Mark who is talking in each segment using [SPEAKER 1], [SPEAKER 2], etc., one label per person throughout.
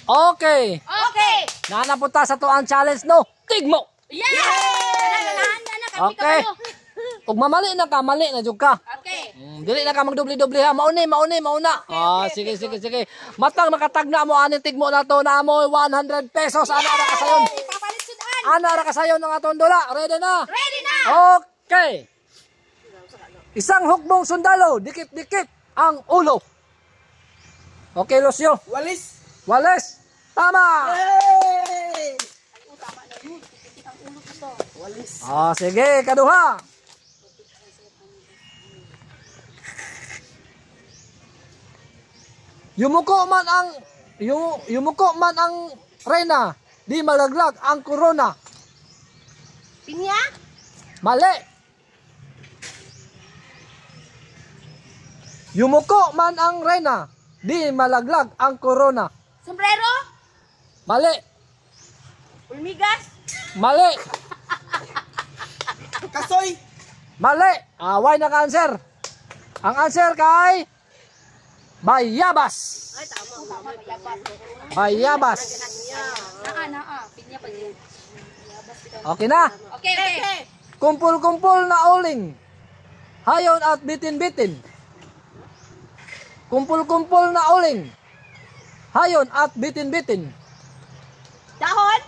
[SPEAKER 1] Okay.
[SPEAKER 2] Okay.
[SPEAKER 1] Nanapunta sa to ang challenge no. Tigmo.
[SPEAKER 2] Yeah!
[SPEAKER 1] Okay. Ug mamali na ka, mali na jud ka.
[SPEAKER 2] Okay.
[SPEAKER 1] Dili na ka magdubli-dubli ha. Mauna. Sige. Matang nakatagna mo aning tigmo na to na mo 100 pesos. Ano ra ka sayon?
[SPEAKER 2] Papalit sudan.
[SPEAKER 1] Ano ra ka sayon ng aton dula? Ready na?
[SPEAKER 2] Ready na.
[SPEAKER 1] Okay. Isang hukbong sundalo, dikit-dikit ang ulo. Okay, Lucio.
[SPEAKER 3] Walis.
[SPEAKER 1] Tama.
[SPEAKER 3] Hey!
[SPEAKER 2] Tama na mo. Dikit ang ulo ko.
[SPEAKER 3] Walis.
[SPEAKER 1] Sige, kaduha. Yumuko man ang reyna, di malaglag ang corona.
[SPEAKER 2] Pinya?
[SPEAKER 1] Mali. Yumuko man ang reyna, di malaglag ang corona.
[SPEAKER 2] Sombrero?
[SPEAKER 1] Mali.
[SPEAKER 2] Ulmigas?
[SPEAKER 1] Mali.
[SPEAKER 3] Kasoy.
[SPEAKER 1] Mali. Why na ka-answer? Ang answer kay bayabas.
[SPEAKER 2] Ay, tama.
[SPEAKER 1] Bayabas.
[SPEAKER 2] Naa. Pinya pa din.
[SPEAKER 1] Okay na.
[SPEAKER 2] Okay.
[SPEAKER 1] Kumpul-kumpul na uling. Hayon at bitin-bitin. Kumpul-kumpul na uling. Hayon at bitin-bitin.
[SPEAKER 2] Dahon?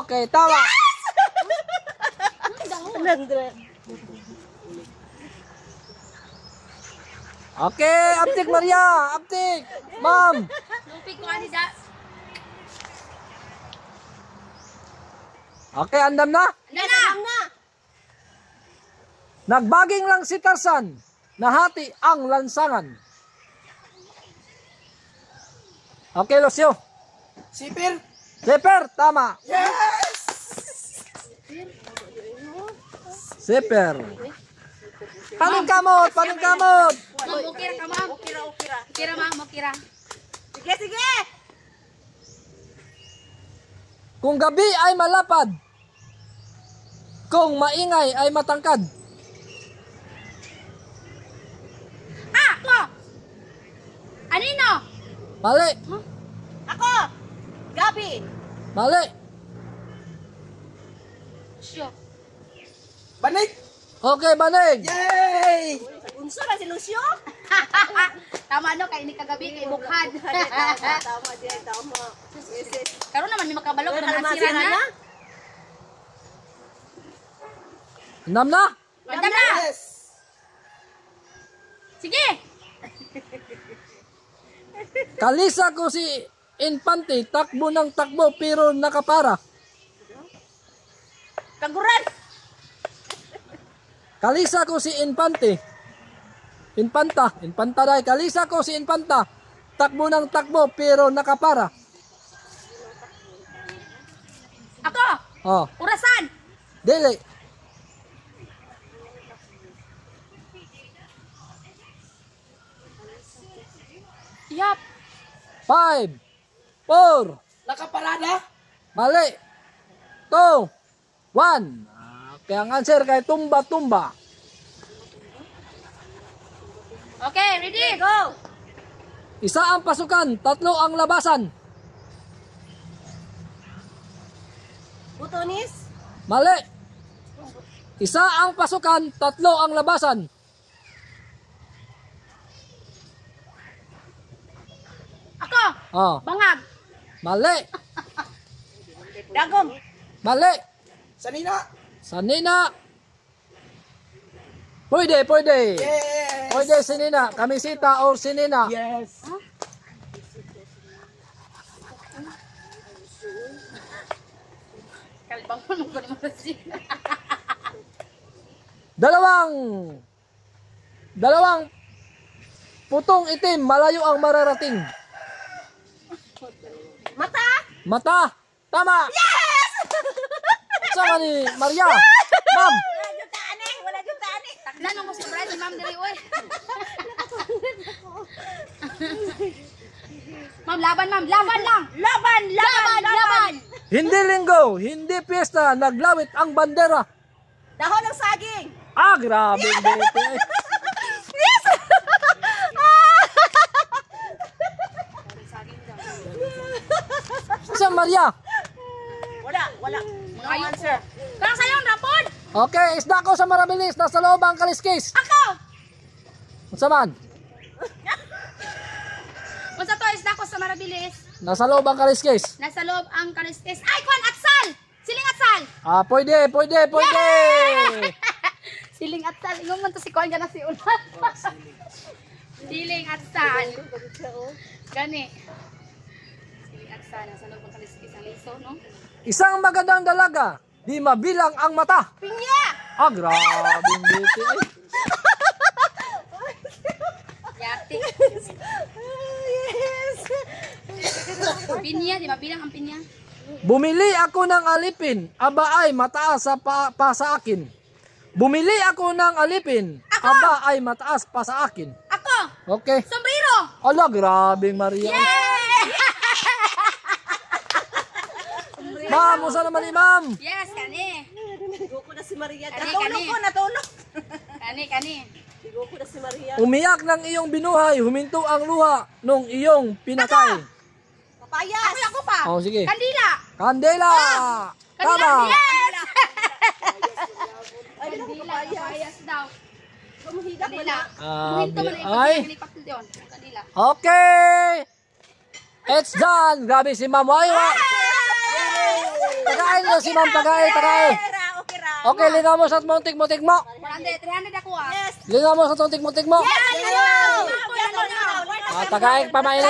[SPEAKER 1] Okay, tama.
[SPEAKER 2] Dahon.
[SPEAKER 1] Okay, aptik Maria, aptik. Ma'am.
[SPEAKER 2] Lupig ko anida.
[SPEAKER 1] Okay, andam na.
[SPEAKER 2] Na.
[SPEAKER 1] Nagbaging lang si Tarzan. Nahati ang lansangan. Okay, Lucio.
[SPEAKER 3] Sipir.
[SPEAKER 1] Zipper, tama.
[SPEAKER 3] Yes!
[SPEAKER 1] Zipper. Paningkamot.
[SPEAKER 2] Ukira ka, ma'am. Ukira, ma'am. Ukira. Sige.
[SPEAKER 1] Kung gabi ay malapad. Kung maingay ay matangkad.
[SPEAKER 2] Ako! Anino?
[SPEAKER 1] Mali.
[SPEAKER 2] Ako! Gabi!
[SPEAKER 1] Mali.
[SPEAKER 2] Sure.
[SPEAKER 3] Banig.
[SPEAKER 1] Okay, banig.
[SPEAKER 3] Yay!
[SPEAKER 2] Unso na si Lucio? Tama no, kay ini kagabi kay bukhad.
[SPEAKER 3] Tama.
[SPEAKER 2] Karon naman may makabalog na nasira na.
[SPEAKER 1] Andam na.
[SPEAKER 2] Andam na.
[SPEAKER 3] Yes!
[SPEAKER 2] Sige.
[SPEAKER 1] Kalisa ko si Infante, takbo ng takbo pero nakapara.
[SPEAKER 2] Kaguran.
[SPEAKER 1] Kalisa ko si Infante. Infanta dahil. Kalisa ko si Infanta, takbo ng takbo pero nakapara.
[SPEAKER 2] Ako.
[SPEAKER 1] Oh,
[SPEAKER 2] Urasan.
[SPEAKER 1] dili.
[SPEAKER 2] Yap.
[SPEAKER 1] 5, 4,
[SPEAKER 3] Nakaparada.
[SPEAKER 1] mali. 2, 1. Okay, ang answer kay tumba.
[SPEAKER 2] Okay, ready? Go.
[SPEAKER 1] Isa ang pasukan, tatlo ang labasan.
[SPEAKER 2] Butonis.
[SPEAKER 1] Mali. Isa ang pasukan, tatlo ang labasan.
[SPEAKER 2] Ako.
[SPEAKER 1] Oh,
[SPEAKER 2] Bangag.
[SPEAKER 1] mali.
[SPEAKER 2] Dagom.
[SPEAKER 1] Mali.
[SPEAKER 3] Sanina.
[SPEAKER 1] Sanina. Pwede.
[SPEAKER 3] Yes!
[SPEAKER 1] Pwede sinina. Kamisita or sinina.
[SPEAKER 3] Yes!
[SPEAKER 2] Kalbang mo nung ganun mo
[SPEAKER 1] Dalawang putong itim, malayo ang mararating. Mata. Tama.
[SPEAKER 2] Yes!
[SPEAKER 1] Sama ni Maria. Ma'am.
[SPEAKER 2] Wala jud taani. Takdan mo sa brad ni Ma'am diri oy. Ma'am, laban lang. Laban.
[SPEAKER 1] Hindi linggo, hindi piyesta, naglawit ang bandera.
[SPEAKER 2] Dahon ng saging.
[SPEAKER 1] Grabe. Bete.
[SPEAKER 2] Yes!
[SPEAKER 1] Ma'am Maria.
[SPEAKER 3] Wala.
[SPEAKER 2] Mga answer. Parang sa'yo, rapod.
[SPEAKER 1] Okay, isda ko sa Marabilis. Nasa loob ang kaliskis.
[SPEAKER 2] Ako.
[SPEAKER 1] Unsa man?
[SPEAKER 2] Kung sa to, isda ko sa Marabilis.
[SPEAKER 1] Nasa loob ang kaliskis.
[SPEAKER 2] Nasa loob ang kaliskis. Ay, kwan, atsal! Siling atsal!
[SPEAKER 1] Pwede.
[SPEAKER 2] Siling atsal. Ingon man to si kwan, gana si Ulan. Siling atsal. Gani. Siling atsal. Nasa loob ang kaliskis. Ang liso, no?
[SPEAKER 1] Isang magandang dalaga, di mabilang ang mata.
[SPEAKER 2] Pinya!
[SPEAKER 1] Grabing beauty. Ay.
[SPEAKER 2] Yati. Pinya, di ba? Bilang ang pinya.
[SPEAKER 1] Bumili ako ng alipin, aba ay mataas pa sa akin. Bumili ako ng alipin, aba ay mataas pa sa akin.
[SPEAKER 2] Ako!
[SPEAKER 1] Okay.
[SPEAKER 2] Sombrero!
[SPEAKER 1] Ala, grabing Maria. Ma'am, usa naman ni ma'am.
[SPEAKER 2] Yes, kani.
[SPEAKER 3] Ligo ko na si Maria.
[SPEAKER 2] Kani,
[SPEAKER 3] Natulog
[SPEAKER 2] kani.
[SPEAKER 3] ko, natulog.
[SPEAKER 2] Kani.
[SPEAKER 3] Ligo ko na si Maria.
[SPEAKER 1] Umiyak ng iyong binuhay, huminto ang luha nung iyong pinatay.
[SPEAKER 3] Papayas.
[SPEAKER 2] Ako pa.
[SPEAKER 1] Oh, sige.
[SPEAKER 2] Kandila.
[SPEAKER 1] Kandela!
[SPEAKER 2] Kandila.
[SPEAKER 1] Tama!
[SPEAKER 2] Yes!
[SPEAKER 3] Ay,
[SPEAKER 2] Kandila. Papayas daw.
[SPEAKER 3] Kumuhigap
[SPEAKER 2] Kandila.
[SPEAKER 1] Ah,
[SPEAKER 2] Muhinto mo na
[SPEAKER 1] ay.
[SPEAKER 2] ipag yun. Kandila.
[SPEAKER 1] Okay! It's done! Grabe si ma'am. Ay, tagain mo si ma'am, tagain.
[SPEAKER 3] Okay ra.
[SPEAKER 1] Okay, lingaw mo sa muntik-muntik mo.
[SPEAKER 2] 300 ako ah.
[SPEAKER 3] Yes.
[SPEAKER 1] Lingaw mo sa muntik-muntik mo.
[SPEAKER 2] Yes!
[SPEAKER 3] Yes.
[SPEAKER 2] Yes!
[SPEAKER 1] Tagain, pamailin.